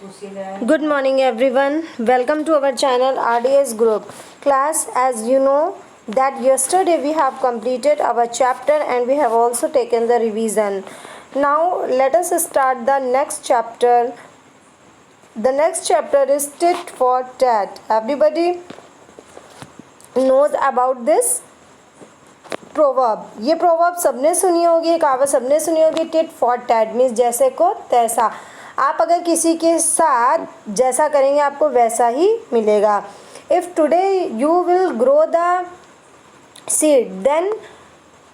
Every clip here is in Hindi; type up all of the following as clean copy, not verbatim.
Good morning everyone. Welcome to our channel RDS Group. Class, as you know that yesterday we have completed our chapter and we have also taken the revision. Now let us start the next chapter. The next chapter is tit for tat. Everybody knows about this proverb. ये प्रोवर्ब सबने सुनी होगी, कहावत सबने सुनी होगी. टिट फॉर टैट मीन्स जैसे को तैसा. आप अगर किसी के साथ जैसा करेंगे आपको वैसा ही मिलेगा. If today you will grow the seed then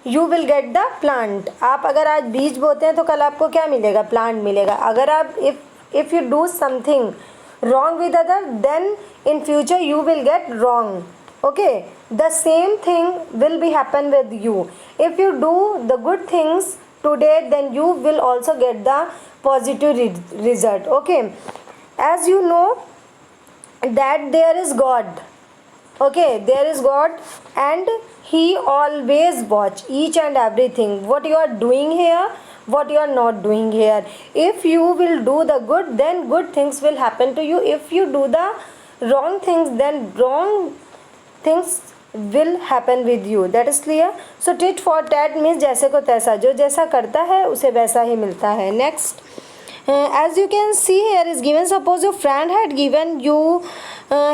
you will get the plant. आप अगर आज बीज बोते हैं तो कल आपको क्या मिलेगा? प्लांट मिलेगा. अगर आप if you do something wrong with other, then in future you will get wrong. Okay, the same thing will be happen with you. If you do the good things today, then you will also get the positive result. Okay, as you know that there is God. Okay, there is God and he always watch each and everything what you are doing here, what you are not doing here. If you will do the good, then good things will happen to you. If you do the wrong things, then wrong things will happen with you. That is clear. So tit for tat means जैसे को तैसा. जो जैसा करता है उसे वैसा ही मिलता है. Next, as you can see here is given, suppose your friend had given you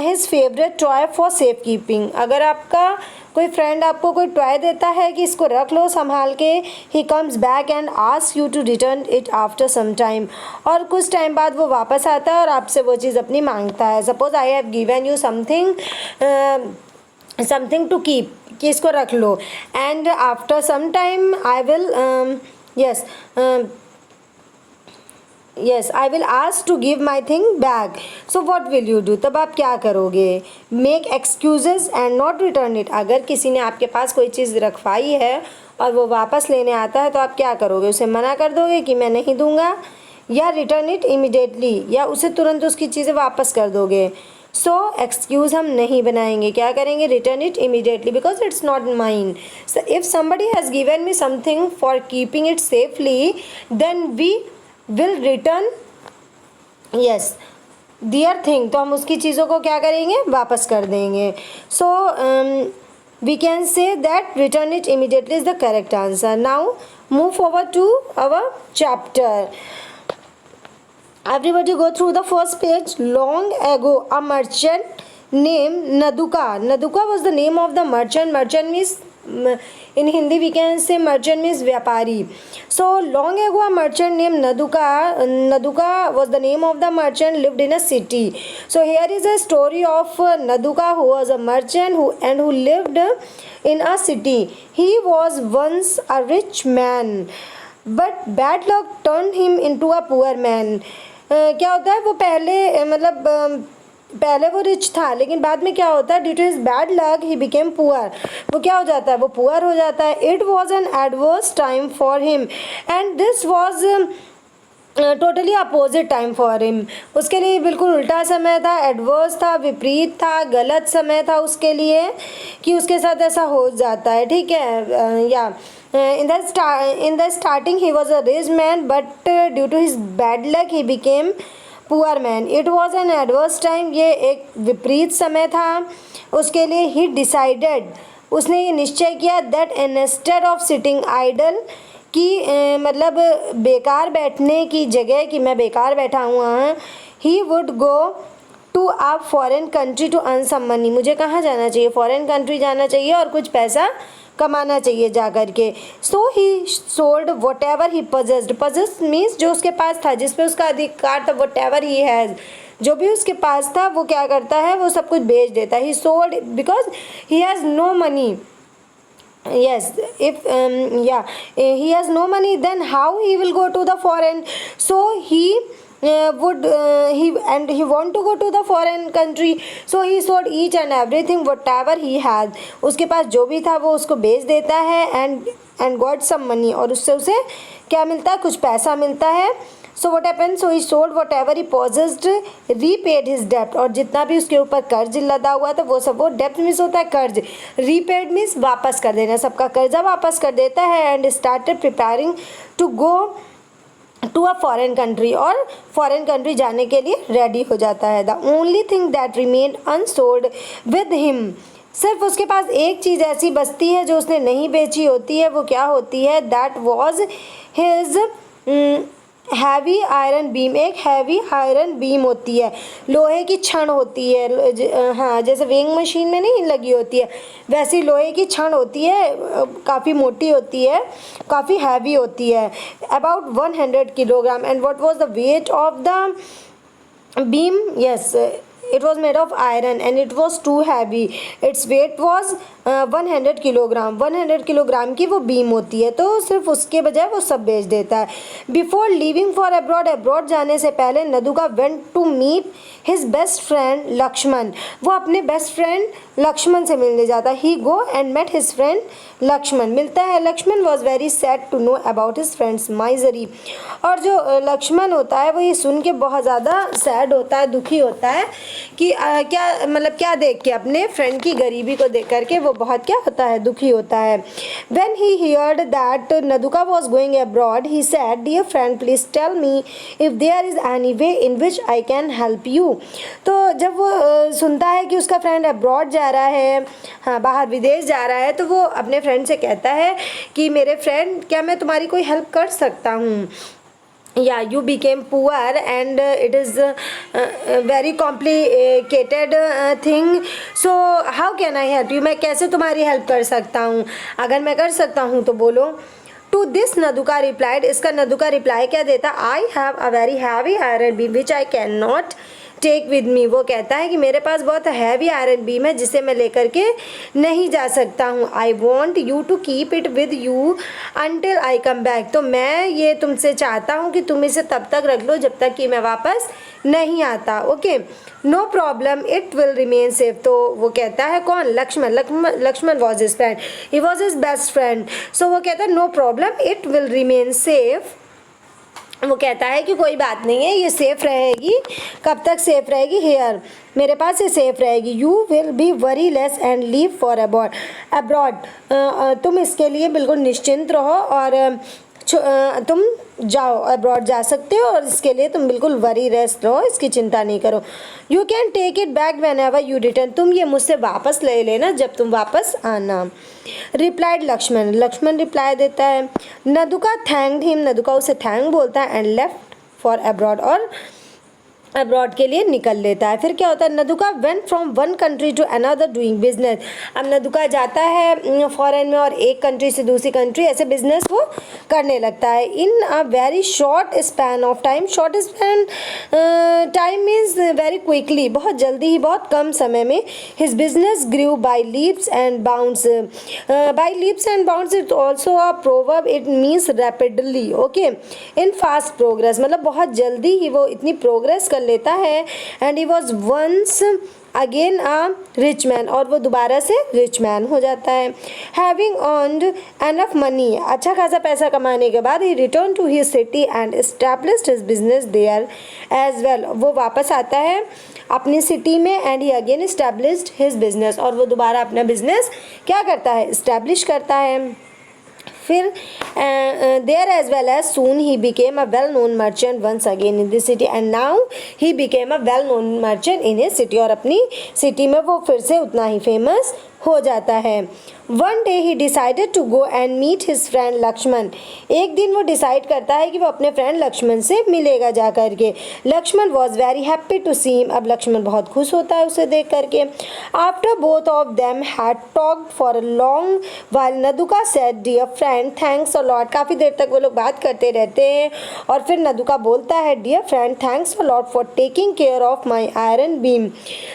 his favorite toy for safe keeping. अगर आपका कोई फ्रेंड आपको कोई टॉय देता है कि इसको रख लो संभाल के, he comes back and ask you to return it after some time. और कुछ टाइम बाद वो वापस आता है और आपसे वो चीज़ अपनी मांगता है. Suppose I have given you something to keep, कि इसको रख लो, and after some time I will yes I will ask to give my thing back. So what will you do? तब आप क्या करोगे? Make excuses and not return it. अगर किसी ने आपके पास कोई चीज़ रखवाई है और वो वापस लेने आता है तो आप क्या करोगे? उसे मना कर दोगे कि मैं नहीं दूंगा, या रिटर्न इट इमीडिएटली, या उसे तुरंत उसकी चीज़ें वापस कर दोगे. सो एक्सक्यूज़ हम नहीं बनाएंगे. क्या करेंगे? Return it immediately because it's not mine. If somebody has given me something for keeping it safely, then we will return their thing. तो हम उसकी चीज़ों को क्या करेंगे? वापस कर देंगे. So we can say that return it immediately is the correct answer. Now move forward to our chapter. Everybody go through the first page. Long ago, a merchant named Naduka. Naduka was the name of the merchant. Merchant means, in Hindi we can say merchant means vyapari. So long ago, a merchant named Naduka. Naduka was the name of the merchant, lived in a city. So here is a story of Naduka, who was a merchant who lived in a city. He was once a rich man, but bad luck turned him into a poor man. क्या होता है? वो पहले वो रिच था, लेकिन बाद में क्या होता है? Due to his bad luck he became poor. वो क्या हो जाता है? वो पुअर हो जाता है. It was an adverse time for him and this was totally opposite time for him. उसके लिए बिल्कुल उल्टा समय था, एडवर्स था, विपरीत था, गलत समय था उसके लिए कि उसके साथ ऐसा हो जाता है. ठीक है. या in the starting he was a rich man, but due to his bad luck he became poor man. It was an adverse time. ये एक विपरीत समय था उसके लिए. he decided, उसने ये निश्चय किया, that instead of sitting idle, कि मतलब बेकार बैठने की जगह कि मैं बेकार बैठा हुआ हूँ, he would go to a foreign country to earn some money. मुझे कहाँ जाना चाहिए? फॉरेन कंट्री जाना चाहिए और कुछ पैसा कमाना चाहिए जा कर के. So he sold whatever he possessed. Possessed means जो उसके पास था, जिस पे उसका अधिकार था. वट एवर ही हैज़, जो भी उसके पास था वो क्या करता है? वो सब कुछ बेच देता है. He sold because he has no money. Yes, if he has no money, then how he will go to the foreign? So he want to go to the foreign country. So he sold each and everything whatever he had. उसके पास जो भी था वो उसको बेच देता है and got some money. और उससे उसे क्या मिलता है? कुछ पैसा मिलता है. So what happened? So he sold whatever he possessed, repaid his debt. और जितना भी उसके ऊपर कर्ज लदा हुआ था वो सब, वो डेप्ट मीन्स होता है कर्ज, repaid मीन्स वापस कर देना, सबका कर्जा वापस कर देता है. and started preparing to go to a foreign country, और फॉरेन कंट्री जाने के लिए रेडी हो जाता है। The only thing that remain unsold with him, सिर्फ उसके पास एक चीज़ ऐसी बचती है जो उसने नहीं बेची होती है, वो क्या होती है? That was his heavy iron beam, एक हैवी आयरन बीम होती है, लोहे की छड़ होती है, हाँ जैसे वेइंग मशीन में नहीं लगी होती है वैसी लोहे की छड़ होती है, काफ़ी मोटी होती है, काफ़ी हैवी होती है, about 100 kilogram. And what was the weight of the beam? Yes, it was made of iron and it was too heavy. Its weight was 100 kilogram, 100 kilogram की वो बीम होती है, तो सिर्फ उसके बजाय वो सब बेच देता है। Before living for abroad, abroad जाने से पहले Naduka went to meet his best friend Lakshman, वो अपने बेस्ट फ्रेंड लक्ष्मण से मिलने जाता है। He go and met his friend Lakshman, मिलता है। Lakshman was very sad to know about his friend's misery, और जो लक्ष्मण होता है वो ये सुन के बहुत ज़्यादा सैड होता है, दुखी होता है कि क्या मतलब क्या देख के, अपने फ्रेंड की गरीबी को देख करके वो बहुत क्या होता है, दुखी होता है। When he heard that Naduka was going abroad he said, dear friend please tell me if there is any way in which I can help you. तो जब वो सुनता है कि उसका फ्रेंड अब्रॉड जा रहा है, हाँ बाहर विदेश जा रहा है, तो वो अपने फ्रेंड से कहता है कि मेरे फ्रेंड क्या मैं तुम्हारी कोई हेल्प कर सकता हूँ? या you became poor and it is very complicated thing, so how can I help you, मैं कैसे तुम्हारी हेल्प कर सकता हूँ? अगर मैं कर सकता हूँ तो बोलो। टू दिस नदुका रिप्लाइड, इसका नदुका रिप्लाई क्या देता? I have a very heavy iron beam which I can not take with me, वो कहता है कि मेरे पास बहुत हैवी आयरन बीम है जिसे मैं लेकर के नहीं जा सकता हूँ। I want you to keep it with you until I come back, तो मैं ये तुमसे चाहता हूँ कि तुम इसे तब तक रख लो जब तक कि मैं वापस नहीं आता। Okay, no problem, it will remain safe. तो वो कहता है कौन? Lakshman. Lakshman was his friend, he was his best friend, so वो कहता है no problem, it will remain safe. वो कहता है कि कोई बात नहीं है, ये सेफ़ रहेगी। कब तक सेफ़ रहेगी? हेयर, मेरे पास ये सेफ़ रहेगी। You will be worry less and leave for abroad, तुम इसके लिए बिल्कुल निश्चिंत रहो और तुम जाओ, अब्रॉड जा सकते हो और इसके लिए तुम बिल्कुल वरी रेस्ट रहो, इसकी चिंता नहीं करो। You can take it back whenever you return, तुम ये मुझसे वापस ले लेना जब तुम वापस आना। रिप्लाइड लक्ष्मण, लक्ष्मण रिप्लाई देता है। नदुका थैंक्ड हिम, नदुका उसे थैंक बोलता है, एंड लेफ्ट फॉर अब्रॉड, और अब्रॉड के लिए निकल लेता है। फिर क्या होता है? Naduka went from one country to another doing business, अब नदुका जाता है फॉरेन में और एक कंट्री से दूसरी कंट्री ऐसे बिजनेस वो करने लगता है। In a very short span of time, short span time means very quickly, बहुत जल्दी ही, बहुत कम समय में। His business grew by leaps and bounds, by leaps and bounds it also a proverb, it means rapidly. Okay, in fast progress, मतलब बहुत जल्दी ही वो इतनी प्रोग्रेस लेता है। And he was once again a rich man, और वो दोबारा से रिच मैन हो जाता है। हैविंग अर्नड एनफ मनी, अच्छा खासा पैसा कमाने के बाद he return to his city and established his business there as well, वो वापस आता है अपनी सिटी में and he again established his business, और वो दोबारा अपना बिजनेस क्या करता है? एस्टैब्लिश करता है। फिर there as well as soon he became a well known merchant once again in this city and now he became a well known merchant in his city, और अपनी सिटी में वो फिर से उतना ही फेमस हो जाता है। One day he decided to go and meet his friend Lakshman, एक दिन वो डिसाइड करता है कि वो अपने फ्रेंड लक्ष्मण से मिलेगा जा करके। Lakshman was very happy to see him, अब लक्ष्मण बहुत खुश होता है उसे देख करके। After both of them had talked for a long while Naduka said dear friend thanks a lot, काफ़ी देर तक वो लोग बात करते रहते हैं और फिर नदुका बोलता है dear friend thanks a lot for taking care of my iron beam.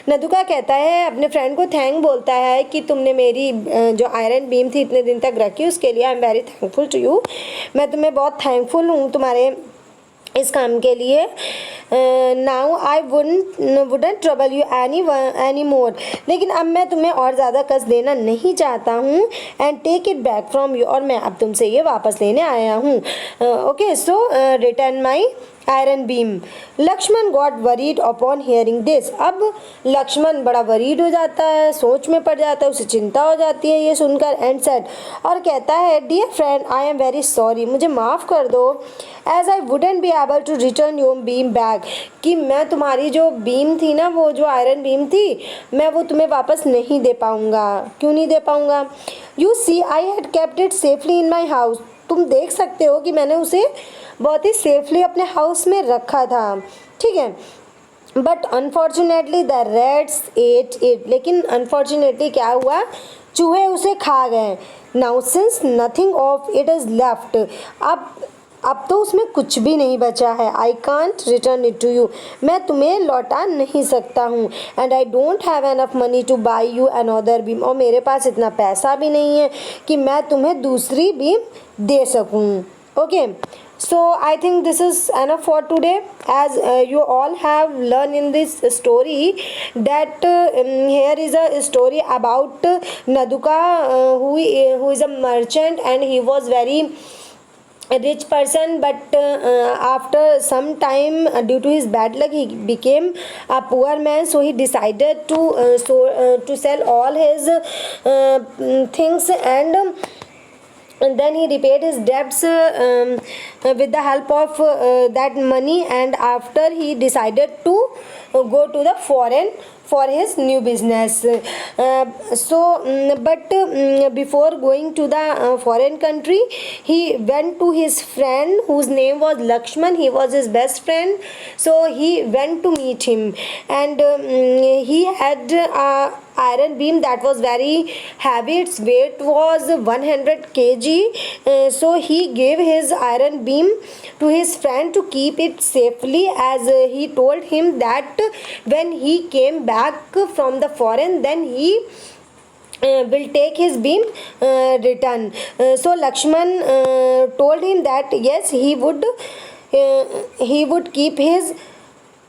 नदुका कहता है अपने फ्रेंड को थैंक बोलता है कि तुमने मेरी जो आयरन बीम थी इतने दिन तक रखी, उसके लिए I am very thankful to you, मैं तुम्हें बहुत थैंकफुल हूँ तुम्हारे इस काम के लिए। Now I wouldn't trouble you any more, लेकिन अब मैं तुम्हें और ज़्यादा कष्ट देना नहीं चाहता हूँ। And take it back from you, और मैं अब तुमसे ये वापस लेने आया हूँ। Okay, so return my iron beam. Lakshman got worried upon hearing this. अब लक्ष्मण बड़ा वरीड हो जाता है, सोच में पड़ जाता है, उसे चिंता हो जाती है ये सुनकर, एंड सेड, और कहता है, dear friend, I am very sorry, मुझे माफ़ कर दो, as I wouldn't be able to return your beam back, कि मैं तुम्हारी जो बीम थी ना, वो जो आयरन बीम थी, मैं वो तुम्हें वापस नहीं दे पाऊँगा. क्यों नहीं दे पाऊँगा? You see I had kept it safely in my house. तुम देख सकते हो कि मैंने उसे बहुत ही सेफली अपने हाउस में रखा था. ठीक है. But unfortunately the rats ate it. लेकिन अनफॉर्चुनेटली क्या हुआ? चूहे उसे खा गए. Now since nothing of it is left. अब तो उसमें कुछ भी नहीं बचा है. I can't return it to you. मैं तुम्हें लौटा नहीं सकता हूँ. And I don't have enough money to buy you another beam. और मेरे पास इतना पैसा भी नहीं है कि मैं तुम्हें दूसरी बीम दे सकूँ. Okay. So I think this is enough for today, as you all have learned in this story that here is a story about Naduka, who is a merchant, and he was very a rich person, but after some time, due to his bad luck, he became a poor man. So he decided to sell all his things, and then he repaid his debts with the help of that money, and after he decided to go to the foreign for his new business. Before going to the foreign country, he went to his friend whose name was Lakshman. He was his best friend, so he went to meet him, and he had a iron beam that was very heavy. Its weight was 100 kg. So he gave his iron beam to his friend to keep it safely, as he told him that when he came back from the foreign, then he will take his beam return. So Lakshman told him that yes, he would keep his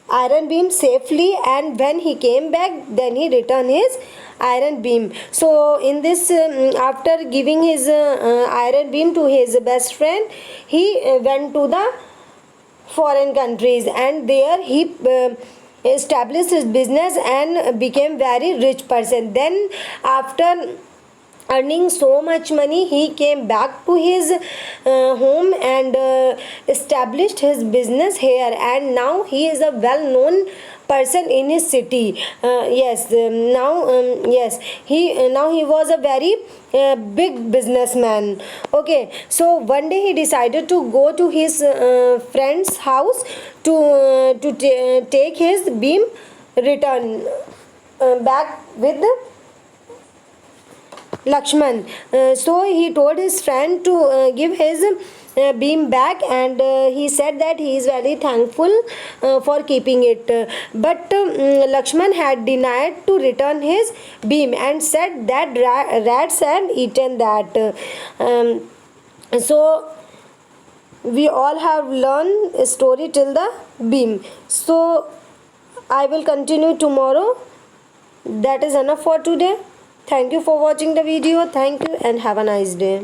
iron beam safely, and when he came back, then he returned his iron beam. So in this, after giving his iron beam to his best friend, he went to the foreign countries, and there he established his business and became very rich person. Then after earning so much money, he came back to his home and established his business here, and now he is a well known person in his city. Now he was a very big businessman. Okay. So one day he decided to go to his friend's house to take his beam return back with Lakshman. So he told his friend to give his beam back, and he said that he is very thankful for keeping it. But Lakshman had denied to return his beam and said that rats had eaten that. So we all have learned a story till the beam. So I will continue tomorrow. That is enough for today. Thank you for watching the video. Thank you and have a nice day.